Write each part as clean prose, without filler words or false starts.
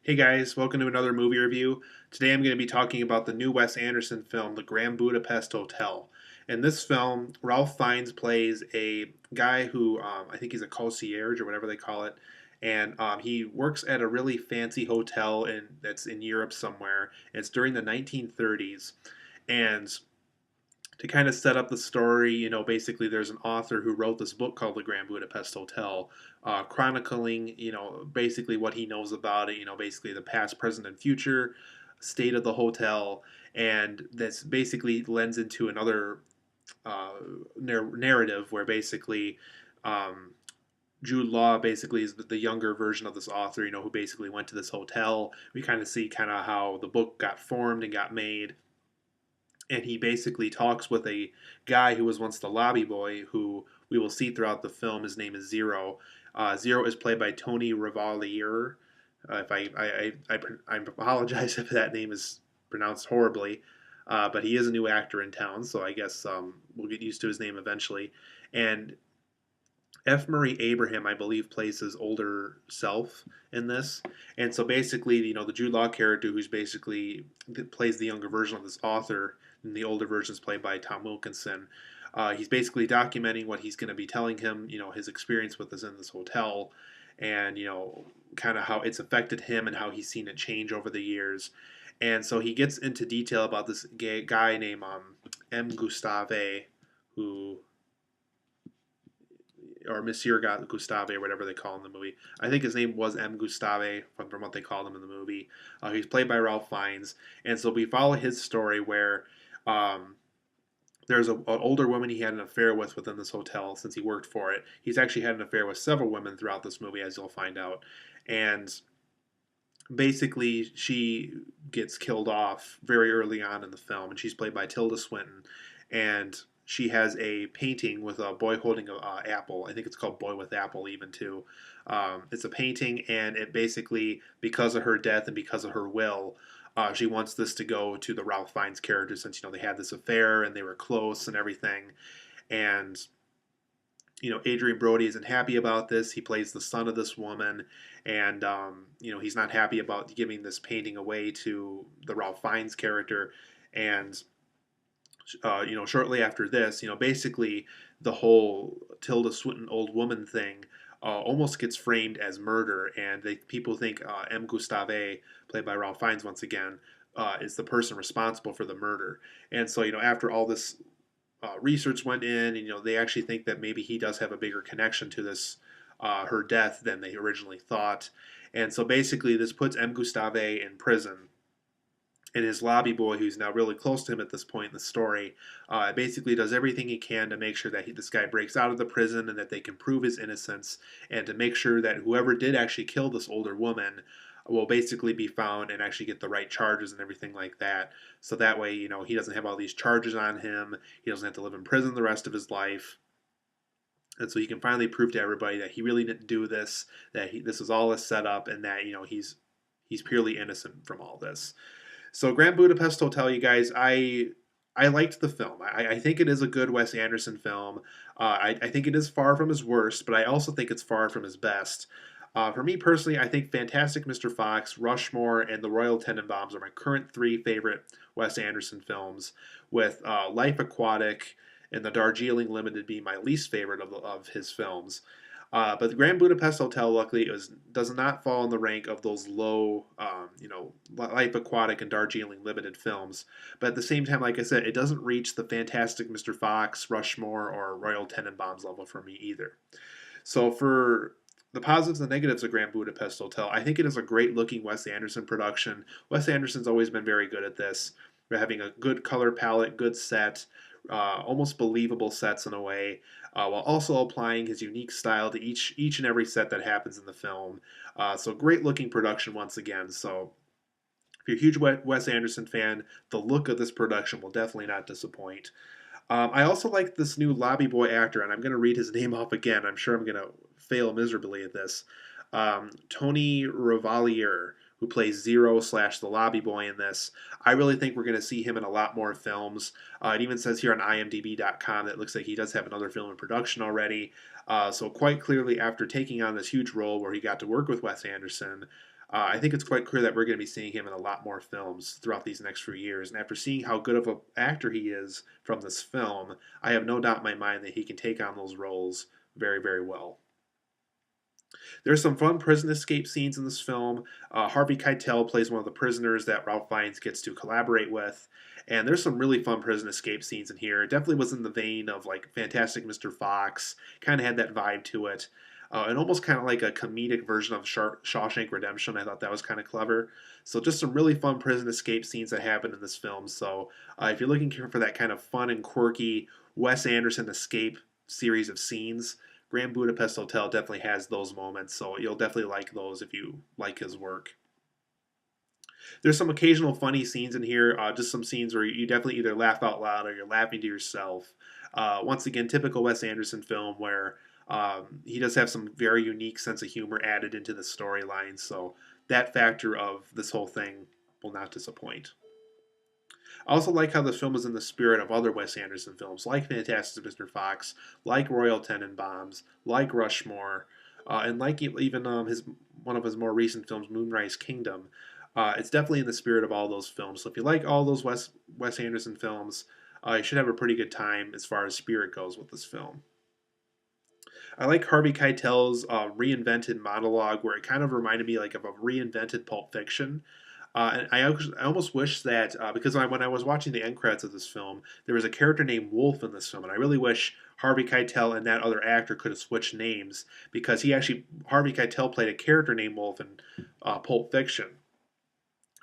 Hey guys, welcome to another movie review. Today I'm going to be talking about the new Wes Anderson film, The Grand Budapest Hotel. In this film, Ralph Fiennes plays a guy who I think he's a concierge or whatever they call it, and he works at a really fancy hotel that's in Europe somewhere. It's during the 1930s, and to kind of set up the story, basically there's an author who wrote this book called The Grand Budapest Hotel, chronicling, basically what he knows about it, basically the past, present, and future state of the hotel. And this basically lends into another uh, narrative where basically um, Jude Law basically is the younger version of this author, who basically went to this hotel. We kind of see kind of how the book got formed and got made, and he basically talks with a guy who was once the lobby boy, who we will see throughout the film. His name is Zero. Zero is played by Tony Revalier. If I apologize if that name is pronounced horribly, but he is a new actor in town, so I guess we'll get used to his name eventually. And F. Murray Abraham, I believe, plays his older self in this. And so basically, the Jude Law character, who's basically plays the younger version of this author, and the older version is played by Tom Wilkinson. He's basically documenting what he's going to be telling him, his experience with this in this hotel, and kind of how it's affected him and how he's seen it change over the years. And so he gets into detail about this guy named M. Gustave, who or Monsieur Gustave, or whatever they call him in the movie. I think his name was M. Gustave from what they called him in the movie. He's played by Ralph Fiennes. And so we follow his story where um, there's an older woman he had an affair with within this hotel since he worked for it. He's actually had an affair with several women throughout this movie, as you'll find out. And basically, she gets killed off very early on in the film, and she's played by Tilda Swinton. And she has a painting with a boy holding an apple. I think it's called Boy with Apple, even too. It's a painting, and it basically, because of her death and because of her will, she wants this to go to the Ralph Fiennes character, since they had this affair and they were close and everything. And Adrian Brody isn't happy about this. He plays the son of this woman, and he's not happy about giving this painting away to the Ralph Fiennes character. And shortly after this, basically the whole Tilda Swinton old woman thing almost gets framed as murder, and people think M. Gustave, played by Ralph Fiennes once again, is the person responsible for the murder. And so, after all this research went in, and they actually think that maybe he does have a bigger connection to this her death than they originally thought. And so basically, this puts M. Gustave in prison, and his lobby boy, who's now really close to him at this point in the story, basically does everything he can to make sure that this guy breaks out of the prison and that they can prove his innocence, and to make sure that whoever did actually kill this older woman will basically be found and actually get the right charges and everything like that. So that way, he doesn't have all these charges on him. He doesn't have to live in prison the rest of his life. And so he can finally prove to everybody that he really didn't do this, that this is all a setup, and that he's purely innocent from all this. So Grand Budapest Hotel, you guys, I liked the film. I think it is a good Wes Anderson film. I think it is far from his worst, but I also think it's far from his best. For me personally, I think Fantastic Mr. Fox, Rushmore, and The Royal Tenenbaums are my current three favorite Wes Anderson films, with Life Aquatic and The Darjeeling Limited being my least favorite of his films. But the Grand Budapest Hotel, luckily, does not fall in the rank of those low, Life Aquatic and Darjeeling Limited films. But at the same time, like I said, it doesn't reach the Fantastic Mr. Fox, Rushmore, or Royal Tenenbaums level for me either. So for the positives and negatives of Grand Budapest Hotel, I think it is a great looking Wes Anderson production. Wes Anderson's always been very good at this. We're having a good color palette, good set, almost believable sets in a way, while also applying his unique style to each and every set that happens in the film. So great looking production once again. So if you're a huge Wes Anderson fan, the look of this production will definitely not disappoint. I also like this new lobby boy actor, and I'm going to read his name off again. I'm sure I'm going to fail miserably at this. Tony Revalier, who plays Zero slash the lobby boy in this. I really think we're going to see him in a lot more films. It even says here on IMDb.com that it looks like he does have another film in production already. So quite clearly, after taking on this huge role where he got to work with Wes Anderson, I think it's quite clear that we're going to be seeing him in a lot more films throughout these next few years. And after seeing how good of an actor he is from this film, I have no doubt in my mind that he can take on those roles very, very well. There's some fun prison escape scenes in this film. Harvey Keitel plays one of the prisoners that Ralph Fiennes gets to collaborate with. And there's some really fun prison escape scenes in here. It definitely was in the vein of like Fantastic Mr. Fox, kind of had that vibe to it. And almost kind of like a comedic version of Shawshank Redemption. I thought that was kind of clever. So, just some really fun prison escape scenes that happen in this film. So, if you're looking for that kind of fun and quirky Wes Anderson escape series of scenes, Grand Budapest Hotel definitely has those moments, so you'll definitely like those if you like his work. There's some occasional funny scenes in here, just some scenes where you definitely either laugh out loud or you're laughing to yourself. Once again, typical Wes Anderson film where he does have some very unique sense of humor added into the storyline, so that factor of this whole thing will not disappoint. I also like how this film is in the spirit of other Wes Anderson films, like Fantastic Mr. Fox, like Royal Tenenbaums, like Rushmore, and like even his one of his more recent films, Moonrise Kingdom. It's definitely in the spirit of all those films. So if you like all those Wes Anderson films, you should have a pretty good time as far as spirit goes with this film. I like Harvey Keitel's reinvented monologue, where it kind of reminded me like of a reinvented Pulp Fiction. And I almost wish that because when I was watching the end credits of this film, there was a character named Wolf in this film, and I really wish Harvey Keitel and that other actor could have switched names because Harvey Keitel played a character named Wolf in Pulp Fiction.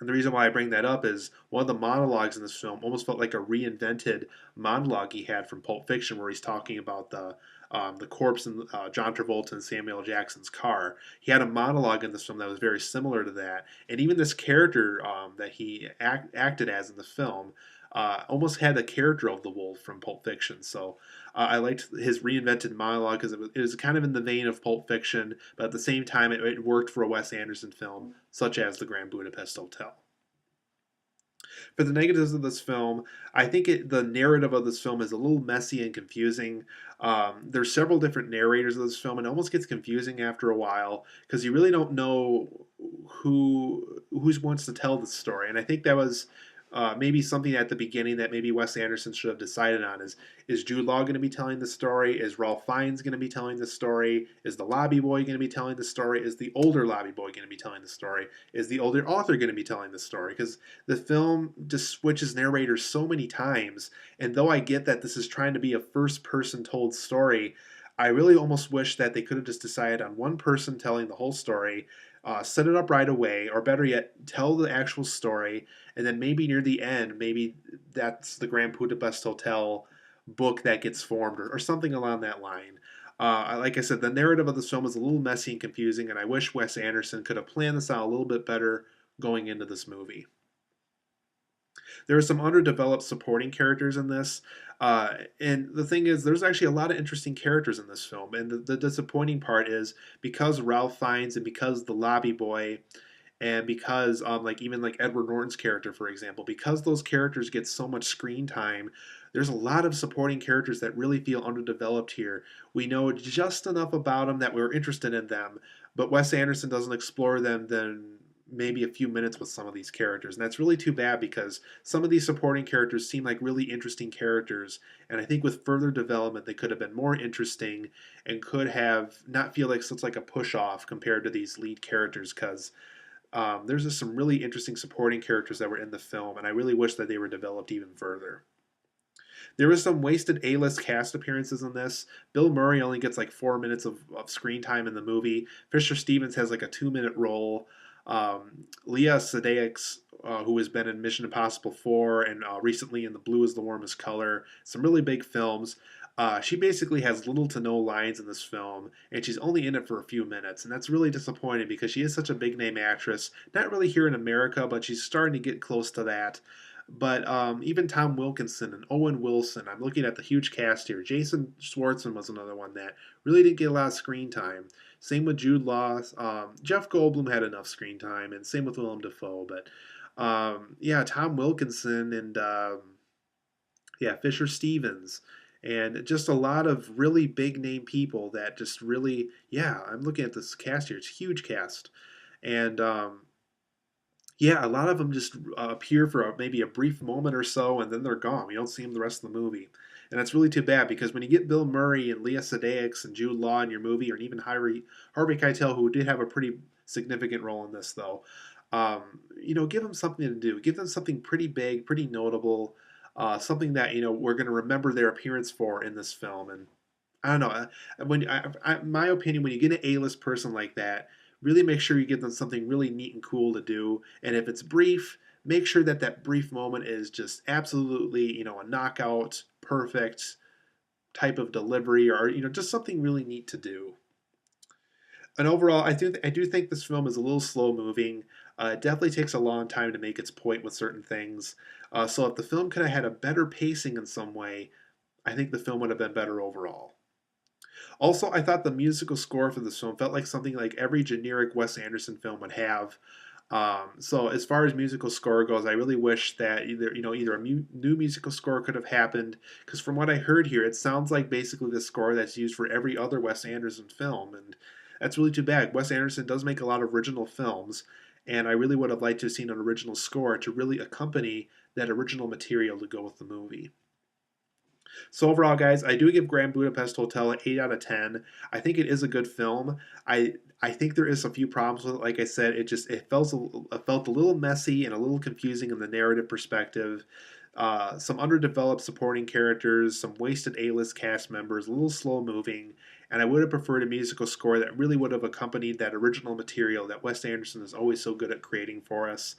And the reason why I bring that up is one of the monologues in this film almost felt like a reinvented monologue he had from Pulp Fiction, where he's talking about the corpse in John Travolta and Samuel Jackson's car. He had a monologue in this film that was very similar to that, and even this character that he acted as in the film almost had the character of the wolf from Pulp Fiction. So I liked his reinvented monologue because it was kind of in the vein of Pulp Fiction, but at the same time, it worked for a Wes Anderson film, such as The Grand Budapest Hotel. For the negatives of this film, I think the narrative of this film is a little messy and confusing. There's several different narrators of this film, and it almost gets confusing after a while because you really don't know who wants to tell the story. And I think that was maybe something at the beginning that maybe Wes Anderson should have decided on is Jude Law going to be telling the story? Is Ralph Fiennes going to be telling the story? Is the lobby boy going to be telling the story? Is the older lobby boy going to be telling the story? Is the older author going to be telling the story? Because the film just switches narrators so many times, and though I get that this is trying to be a first person told story, I really almost wish that they could have just decided on one person telling the whole story, set it up right away, or better yet, tell the actual story, and then maybe near the end, maybe that's the Grand Budapest Hotel book that gets formed, or something along that line. Like I said, the narrative of this film is a little messy and confusing, and I wish Wes Anderson could have planned this out a little bit better going into this movie. There are some underdeveloped supporting characters in this. And the thing is, there's actually a lot of interesting characters in this film. And the disappointing part is because Ralph Fiennes and because the lobby boy and because like even like Edward Norton's character, for example, because those characters get so much screen time, there's a lot of supporting characters that really feel underdeveloped here. We know just enough about them that we're interested in them, but Wes Anderson doesn't explore them then maybe a few minutes with some of these characters. And that's really too bad because some of these supporting characters seem like really interesting characters. And I think with further development, they could have been more interesting and could have not feel like such like a push off compared to these lead characters because there's just some really interesting supporting characters that were in the film. And I really wish that they were developed even further. There was some wasted A-list cast appearances in this. Bill Murray only gets like 4 minutes of screen time in the movie. Fisher Stevens has like a 2 minute role. Leah Sedeix, who has been in Mission Impossible 4 and recently in The Blue is the Warmest Color, some really big films. She basically has little to no lines in this film, and she's only in it for a few minutes, and that's really disappointing because she is such a big name actress. Not really here in America, but she's starting to get close to that. But even Tom Wilkinson and Owen Wilson, I'm looking at the huge cast here. Jason Schwartzman was another one that really didn't get a lot of screen time. Same with Jude Law. Jeff Goldblum had enough screen time, and same with Willem Dafoe. But yeah, Tom Wilkinson and yeah, Fisher Stevens, and just a lot of really big name people that just really, yeah, I'm looking at this cast here. It's a huge cast. And yeah, a lot of them just appear for maybe a brief moment or so, and then they're gone. We don't see them the rest of the movie, and that's really too bad because when you get Bill Murray and Leah Sedeix and Jude Law in your movie, or even Harvey Keitel, who did have a pretty significant role in this, though, give them something to do. Give them something pretty big, pretty notable, something that we're going to remember their appearance for in this film. And I don't know. My opinion, when you get an A-list person like that, really make sure you give them something really neat and cool to do. And if it's brief, make sure that that brief moment is just absolutely, a knockout, perfect type of delivery, or just something really neat to do. And overall, I do think this film is a little slow moving. It definitely takes a long time to make its point with certain things. So if the film could have had a better pacing in some way, I think the film would have been better overall. Also, I thought the musical score for this film felt like something like every generic Wes Anderson film would have. So as far as musical score goes, I really wish that either a new musical score could have happened, because from what I heard here, it sounds like basically the score that's used for every other Wes Anderson film, and that's really too bad. Wes Anderson does make a lot of original films, and I really would have liked to have seen an original score to really accompany that original material to go with the movie. So overall, guys, I do give Grand Budapest Hotel an 8 out of 10. I think it is a good film. I think there is a few problems with it. Like I said, it felt a little messy and a little confusing in the narrative perspective. Some underdeveloped supporting characters, some wasted A-list cast members, a little slow moving, and I would have preferred a musical score that really would have accompanied that original material that Wes Anderson is always so good at creating for us.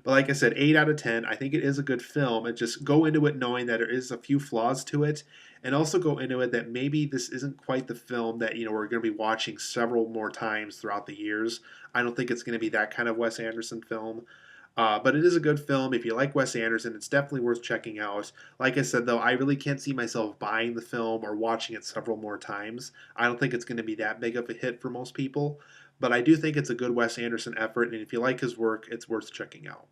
But like I said, 8 out of 10. I think it is a good film. And just go into it knowing that there is a few flaws to it. And also go into it that maybe this isn't quite the film that, we're going to be watching several more times throughout the years. I don't think it's going to be that kind of Wes Anderson film. But it is a good film. If you like Wes Anderson, it's definitely worth checking out. Like I said, though, I really can't see myself buying the film or watching it several more times. I don't think it's going to be that big of a hit for most people. But I do think it's a good Wes Anderson effort, and if you like his work, it's worth checking out.